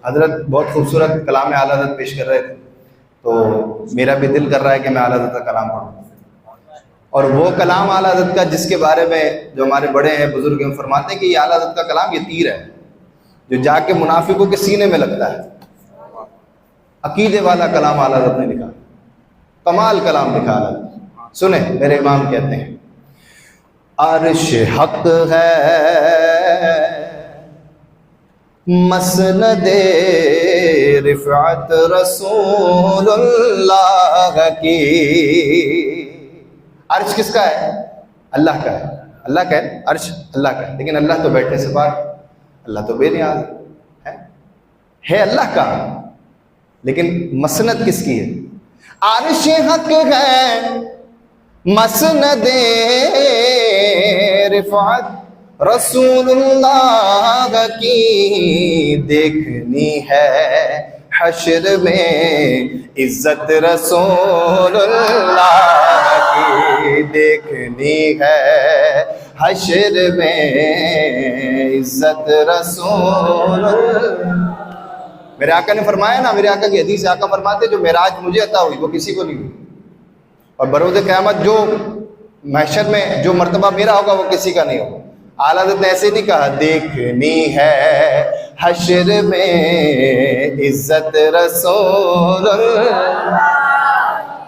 حضرت بہت خوبصورت کلام اعلیٰ حضرت پیش کر رہے تھے، تو میرا بھی دل کر رہا ہے کہ میں اعلیٰ حضرت کا کلام پڑھوں، اور وہ کلام اعلیٰ حضرت کا جس کے بارے میں جو ہمارے بڑے ہیں بزرگ ہیں فرماتے ہیں کہ یہ اعلیٰ حضرت کا کلام یہ تیر ہے جو جا کے منافقوں کے سینے میں لگتا ہے۔ عقیدے والا کلام اعلیٰ حضرت نے لکھا، کمال کلام لکھا اعلیٰ حضرت۔ سنیں میرے امام کہتے ہیں، عرش حق ہے مسند رفعت رسول اللہ کی۔ عرش کس کا ہے؟ اللہ کا ہے، اللہ کا ہے عرش، اللہ کا ہے، لیکن اللہ تو بیٹھنے سے پاک، اللہ تو بے نیاز ہے اللہ کا، لیکن مسند کس کی ہے؟ عرش حق ہے مسند رفعت رسول اللہ کی، دیکھنی ہے حشر میں عزت رسول اللہ کی، دیکھنی ہے حشر میں عزت رسول اللہ۔ میرے آقا نے فرمایا نا، میرے آقا کی حدیث آقا فرماتے جو معراج مجھے عطا ہوئی وہ کسی کو نہیں ہوئی، اور بروز قیامت جو محشر میں جو مرتبہ میرا ہوگا وہ کسی کا نہیں ہوگا۔ اعلیٰ حضرت نے ایسے نہیں کہا دیکھنی ہے حشر میں عزت رسول اللہ۔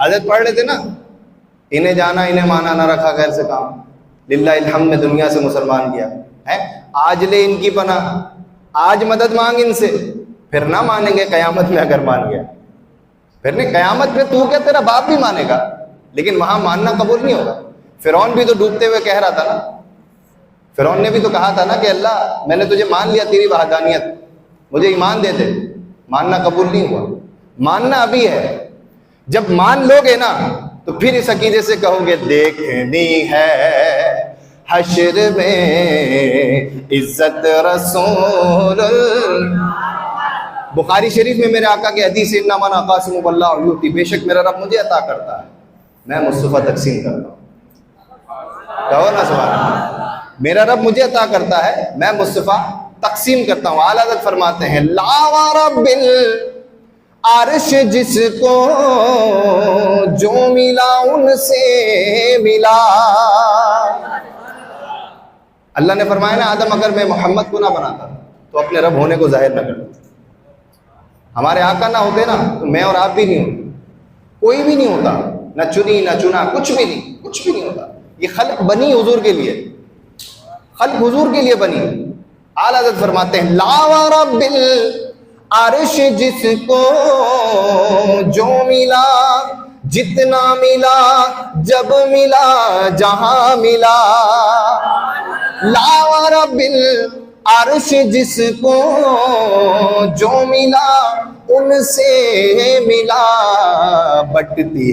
حضرت پڑھ لیتے نا، انہیں جانا انہیں مانا نہ رکھا خیر سے کام، للہ الحمد نے دنیا سے مسلمان کیا ہے، آج لے ان کی پناہ، آج مدد مانگ ان سے، پھر نہ مانیں گے قیامت میں اگر مان گیا، پھر نہیں قیامت میں تو کیا تیرا باپ بھی مانے گا، لیکن وہاں ماننا قبول نہیں ہوگا۔ فرعون بھی تو ڈوبتے ہوئے کہہ رہا تھا نا، فرعون نے بھی تو کہا تھا نا کہ اللہ میں نے تجھے مان لیا تیری وحدانیت، مجھے ایمان دے دے، ماننا قبول نہیں ہوا۔ ماننا ابھی ہے، جب مان لو گے نا تو پھر اس عقیدے سے کہو گے دیکھنی ہے حشر میں عزت رسول اللہ۔ بخاری شریف میں میرے آقا کے حدیث انما انا قاسم واللہ یؤتی، بے شک میرا رب مجھے عطا کرتا ہے، میں مصطفیٰ تقسیم کرتا ہوں۔ کہو نا سبحان اللہ، میرا رب مجھے عطا کرتا ہے، میں مصطفیٰ تقسیم کرتا ہوں۔ اعلیٰ حضرت فرماتے ہیں لا ورب العرش جس کو جو ملا ان سے ملا۔ اللہ نے فرمایا نا آدم اگر میں محمد کو نہ بناتا تو اپنے رب ہونے کو ظاہر نہ کرتا، ہمارے آقا نہ ہوتے نا تو میں اور آپ بھی نہیں ہوتے، کوئی بھی نہیں ہوتا، نہ چنی نہ چنا، کچھ بھی نہیں، کچھ بھی نہیں ہوتا۔ یہ خلق بنی حضور کے لیے، خلق حضور کے لیے بنی۔ اعلیٰ حضرت فرماتے ہیں لا ورب العرش جس کو جو ملا جتنا ملا جب ملا جہاں ملا، لا ورب العرش جس کو جو ملا ان سے ملا، بٹتی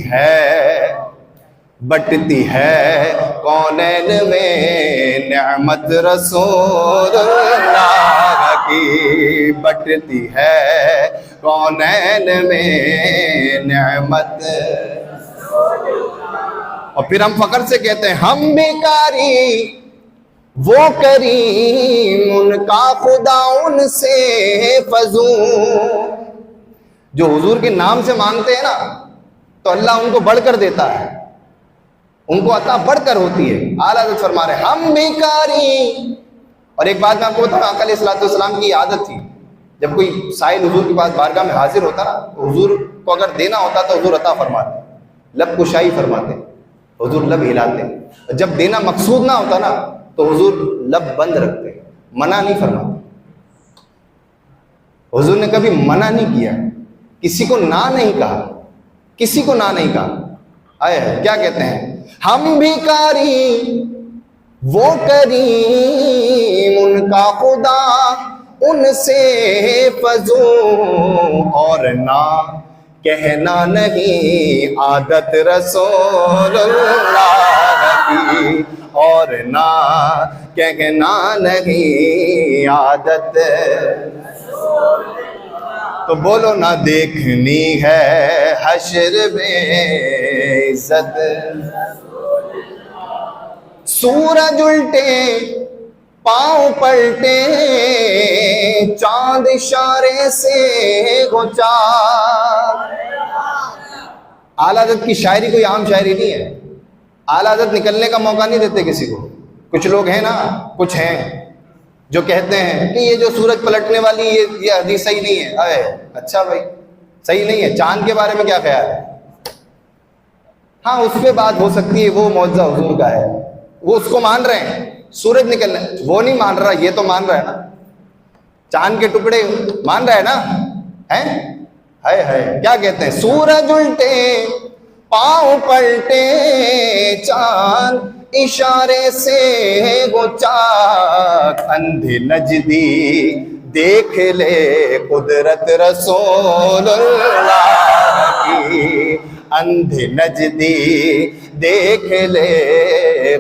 ہے کونین میں نعمت رسول اللہ کی، بٹتی ہے کونین میں نعمت۔ اور پھر ہم فخر سے کہتے ہیں ہم بیکاری وہ کریم ان کا خدا ان سے فزوں۔ جو حضور کے نام سے مانگتے ہیں نا تو اللہ ان کو بڑھ کر دیتا ہے، ان کو عطا بڑھ کر ہوتی ہے۔ اعلیٰ حضرت فرما رہے ہیں ہم بیکاری۔ اور ایک بات میں آپ کو بتاؤں، آقا علیہ الصلوۃ والسلام کی عادت تھی جب کوئی سائل حضور کے پاس بارگاہ میں حاضر ہوتا نا تو حضور کو اگر دینا ہوتا تو حضور عطا فرماتے، لب کشائی فرماتے، حضور لب ہلاتے۔ جب دینا مقصود نہ ہوتا نا تو حضور لب بند رکھتے، منع نہیں فرماتے۔ حضور نے کبھی منع نہیں کیا، کسی کو نہ نہیں کہا، کسی کو نہ نہیں کہا۔ آئے کیا کہتے ہیں ہم بھکاری وہ کریم ان کا خدا ان سے فزوں، اور نہ کہنا نہیں عادت رسول اللہ کی، اور نہ کہنا نہیں عادت۔ تو بولو نہ دیکھنی ہے حشر میں عزت۔ سورج الٹے پاؤں پلٹے چاند اشارے سے ہو چاک. اعلیٰ حضرت کی شاعری کوئی عام شاعری نہیں ہے. اعلیٰ حضرت نکلنے کا موقع نہیں دیتے کسی کو. کچھ لوگ ہیں نا، کچھ ہیں جو کہتے ہیں کہ یہ جو سورج پلٹنے والی یہ حدیث صحیح نہیں ہے. اے اچھا بھائی صحیح نہیں ہے، چاند کے بارے میں کیا خیال ہے؟ ہاں اس پہ بات ہو سکتی ہے، وہ معجزہ حضور کا ہے، وہ اس کو مان رہے ہیں. سورج نکلنا وہ نہیں مان رہا، یہ تو مان رہا ہے نا. چاند کے ٹکڑے مان رہا ہے نا. ہے کیا کہتے ہیں؟ سورج الٹے پاؤں پلٹے چاند اشارے سے وہ چاک. اندھے نجدی دیکھ لے قدرت رسول اللہ کی. اندھے نجدی دیکھ لے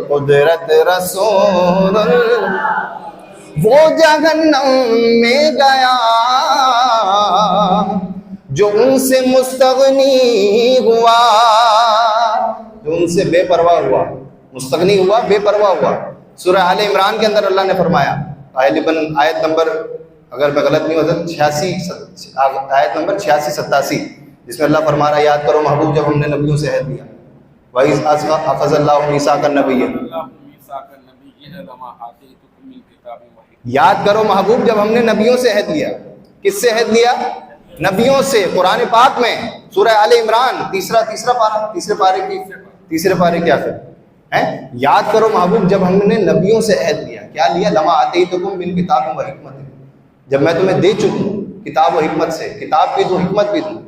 قدرت رسول اللہ. وہ جہنم میں گیا جو ان سے مستغنی ہوا، جو ان سے بے پرواہ ہوا. مستغنی ہوا، بے پرواہ ہوا. سورہ آل عمران کے اندر اللہ نے فرمایا، آیت نمبر اگر میں غلط نہیں ہو تو آیت نمبر 86-87، جس میں اللہ فرما رہا ہے یاد کرو محبوب جب ہم نے نبیوں سے عہد لیا. وَإِذْ أَخَذَ اللَّهُ مِيثَاقَ النَّبِيِّينَ. یاد کرو محبوب جب ہم نے نبیوں سے عہد لیا. کس سے عہد لیا؟ نبیوں سے. قرآن پاک میں سورہ آل عمران تیسرے پارے کیا ہے؟ یاد کرو محبوب جب ہم نے نبیوں سے عہد لیا. کیا لیا؟ لما آتیتکم من کتاب و حکمت، جب میں تمہیں دے چکوں کتاب و حکمت سے، کتاب بھی دوں حکمت بھی دوں.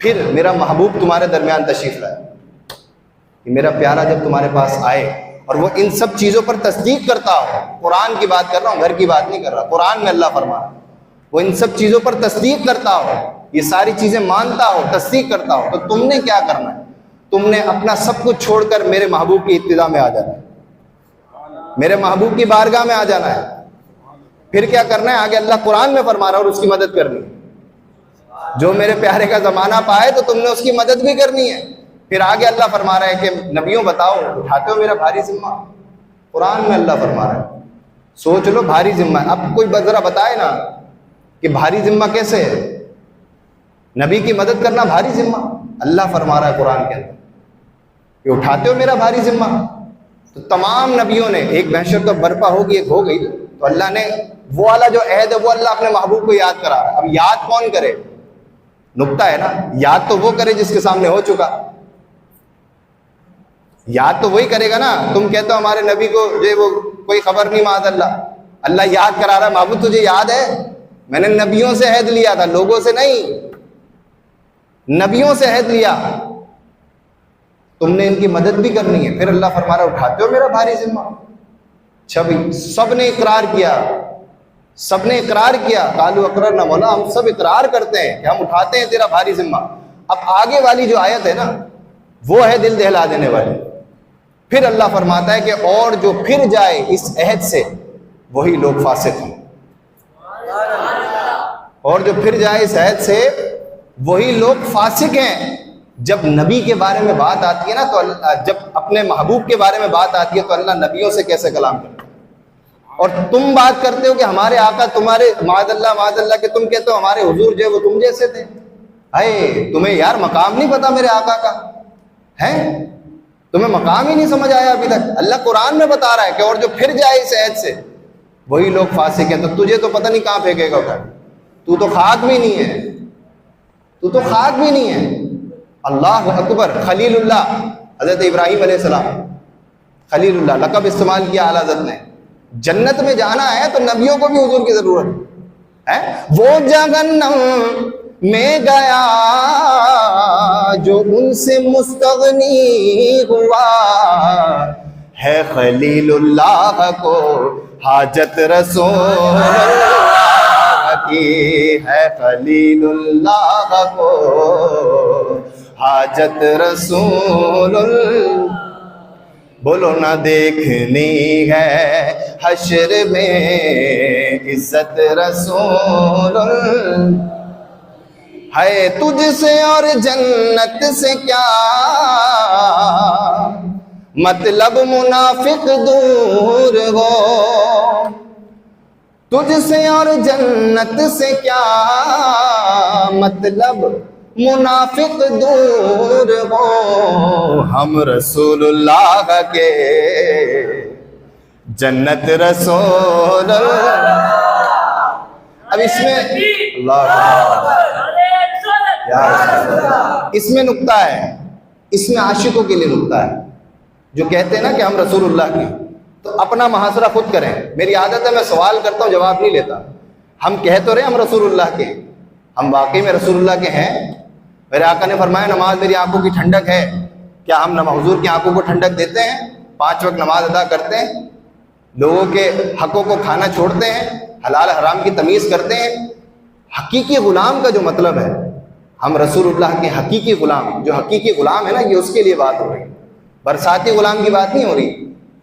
پھر میرا محبوب تمہارے درمیان تشریف لائے. میرا پیارا جب تمہارے پاس آئے اور وہ ان سب چیزوں پر تصدیق کرتا ہو، قرآن کی بات کر رہا ہوں، گھر کی بات نہیں کر رہا، قرآن میں اللہ فرما رہا، وہ ان سب چیزوں پر تصدیق کرتا ہو، یہ ساری چیزیں مانتا ہو، تصدیق کرتا ہو، تو تم نے کیا کرنا ہے؟ تم نے اپنا سب کچھ چھوڑ کر میرے محبوب کی اتباع میں آ جانا ہے، میرے محبوب کی بارگاہ میں آ جانا ہے. پھر کیا کرنا ہے؟ آگے اللہ قرآن میں فرما رہا ہے، اور اس کی مدد کرنی ہے. جو میرے پیارے کا زمانہ پائے تو تم نے اس کی مدد بھی کرنی ہے. پھر آگے اللہ فرما رہا ہے کہ نبیوں بتاؤ اٹھاتے ہو میرا بھاری ذمہ. قرآن میں اللہ فرما رہا ہے، سوچ لو بھاری ذمہ. اب کوئی ذرا بتائے نا کہ بھاری ذمہ کیسے ہے؟ نبی کی مدد کرنا بھاری ذمہ. اللہ فرما رہا ہے قرآن کے اندر کہ اٹھاتے ہو میرا بھاری ذمہ. تو تمام نبیوں نے ایک بحثت تو برپا ہوگی، ایک ہو گئی، تو اللہ نے وہ والا جو عہد ہے وہ اللہ اپنے محبوب کو یاد کرا رہا ہے. اب یاد کون کرے؟ نکتہ ہے نا، یاد تو وہ کرے جس کے سامنے ہو چکا. یاد تو وہی کرے گا نا. تم کہتے ہو ہمارے نبی کو جو وہ کوئی خبر نہیں، معاذ اللہ. اللہ یاد کرا رہا ہے، محبوب تجھے یاد ہے میں نے نبیوں سے عہد لیا تھا، لوگوں سے نہیں، نبیوں سے عہد لیا، تم نے ان کی مدد بھی کرنی ہے. پھر اللہ فرما رہا ہے اٹھاتے ہو میرا بھاری ذمہ. سب نے اقرار کیا، سب نے اقرار کیا. قالوا اقررنا، مولا ہم سب اقرار کرتے ہیں کہ ہم اٹھاتے ہیں تیرا بھاری ذمہ. اب آگے والی جو آیت ہے نا وہ ہے دل دہلا دینے والی. پھر اللہ فرماتا ہے کہ اور جو پھر جائے اس عہد سے وہی لوگ فاسق ہیں. اور جو پھر جائے اس عہد سے وہی لوگ فاسق ہیں. جب نبی کے بارے میں بات آتی ہے نا، تو جب اپنے محبوب کے بارے میں بات آتی ہے تو اللہ نبیوں سے کیسے کلام کرتا ہے. اور تم بات کرتے ہو کہ ہمارے آقا تمہارے معاذ اللہ کہ تم کہتے ہو ہمارے حضور جو ہے وہ تم جیسے تھے. تمہیں یار مقام نہیں پتا میرے آقا کا ہے؟ تمہیں مقام ہی نہیں سمجھ آیا ابھی تک. اللہ قرآن میں بتا رہا ہے کہ اور جو پھر جائے اس عہد سے وہی لوگ فاسق ہیں. تو تجھے تو پتہ نہیں کہاں پھینکے گا. تو تو خاک بھی نہیں ہے، تو تو خاک بھی نہیں ہے. اللہ اکبر. خلیل اللہ حضرت ابراہیم علیہ السلام، خلیل اللہ لقب استعمال کیا اعلیٰ حضرت نے. جنت میں جانا ہے تو نبیوں کو بھی حضور کی ضرورت ہے. وہ جہنم میں گیا جو ان سے مستغنی ہوا، ہے خلیل اللہ کو حاجت رسول اللہ کی، ہے خلیل اللہ کو حاجت رسول اللہ. بولو نہ دیکھنی ہے حشر میں عزت رسول ہے. تجھ سے اور جنت سے کیا مطلب منافق دور ہو. تجھ سے اور جنت سے کیا مطلب منافق دور ہو، ہم رسول اللہ کے جنت رسول اللہ۔ اب اس میں اس میں نکتہ ہے، اس میں عاشقوں کے لیے نکتہ ہے جو کہتے ہیں نا کہ ہم رسول اللہ کے، تو اپنا محاصرہ خود کریں۔ میری عادت ہے میں سوال کرتا ہوں جواب نہیں لیتا۔ ہم کہہ تو رہے ہم رسول اللہ کے، ہم واقعی میں رسول اللہ کے ہیں؟ میرے آقا نے فرمایا نماز میری آنکھوں کی ٹھنڈک ہے، کیا ہم حضور کی آنکھوں کو ٹھنڈک دیتے ہیں؟ 5 وقت نماز ادا کرتے ہیں، لوگوں کے حقوں کو کھانا چھوڑتے ہیں، حلال حرام کی تمیز کرتے ہیں۔ حقیقی غلام کا جو مطلب ہے، ہم رسول اللہ کے حقیقی غلام، جو حقیقی غلام ہے نا، یہ اس کے لیے بات ہو رہی ہے، برساتی غلام کی بات نہیں ہو رہی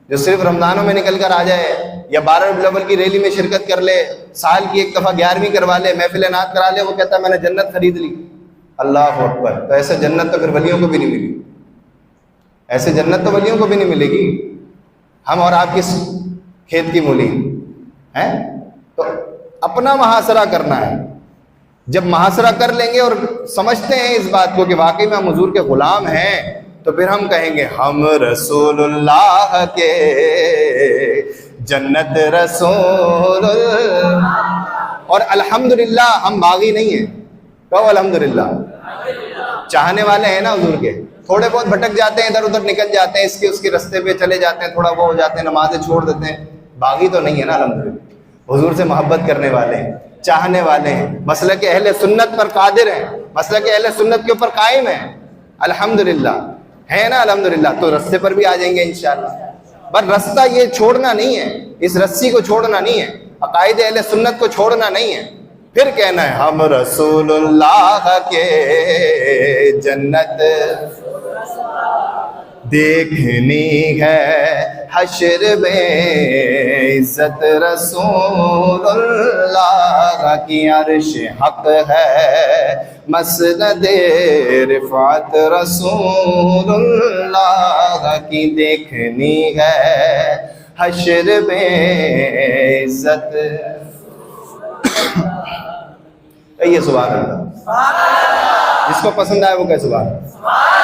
جو صرف رمضانوں میں نکل کر آ جائے یا 12 ربیع الاول کی ریلی میں شرکت کر لے، سال کی ایک دفعہ 11ویں کروا لے، محفل نعت کرا لے، وہ کہتا ہے میں نے جنت خرید لی۔ اللہ اکبر! تو ایسے جنت تو پھر ولیوں کو بھی نہیں ملی، ایسے جنت تو ولیوں کو بھی نہیں ملے گی۔ ہم اور آپ کس کھیت کی مولی ہیں؟ تو اپنا محاصرہ کرنا ہے۔ جب محاصرہ کر لیں گے اور سمجھتے ہیں اس بات کو کہ واقعی میں ہم حضور کے غلام ہیں، تو پھر ہم کہیں گے ہم رسول اللہ کے جنت رسول اللہ۔ اور الحمدللہ ہم باغی نہیں ہیں، کہو الحمدللہ۔ چاہنے والے ہیں نا حضور کے، تھوڑے بہت بھٹک جاتے ہیں، ادھر ادھر نکل جاتے ہیں، اس کے اس کے رستے پہ چلے جاتے ہیں، تھوڑا وہ ہو جاتے ہیں، نمازیں چھوڑ دیتے ہیں، باغی تو نہیں ہے نا الحمدللہ۔ حضور سے محبت کرنے والے ہیں، چاہنے والے ہیں، مسلک اہل سنت پر قادر ہیں، مسلک اہل سنت کے اوپر قائم ہیں، الحمدللہ ہے نا الحمدللہ۔ تو رستے پر بھی آ جائیں گے انشاءاللہ۔ بس رستہ یہ چھوڑنا نہیں ہے، اس رسی کو چھوڑنا نہیں ہے، عقائد اہل سنت کو چھوڑنا نہیں ہے، پھر کہنا ہے ہم رسول اللہ کے جنت دیکھنی ہے حشر میں عزت رسول اللہ کی، عرش حق ہے مسند رفعت رسول اللہ کی، دیکھنی ہے حشر میں عزت۔ یہ سبحان اللہ، جس کو پسند آئے وہ کہ سبحان اللہ۔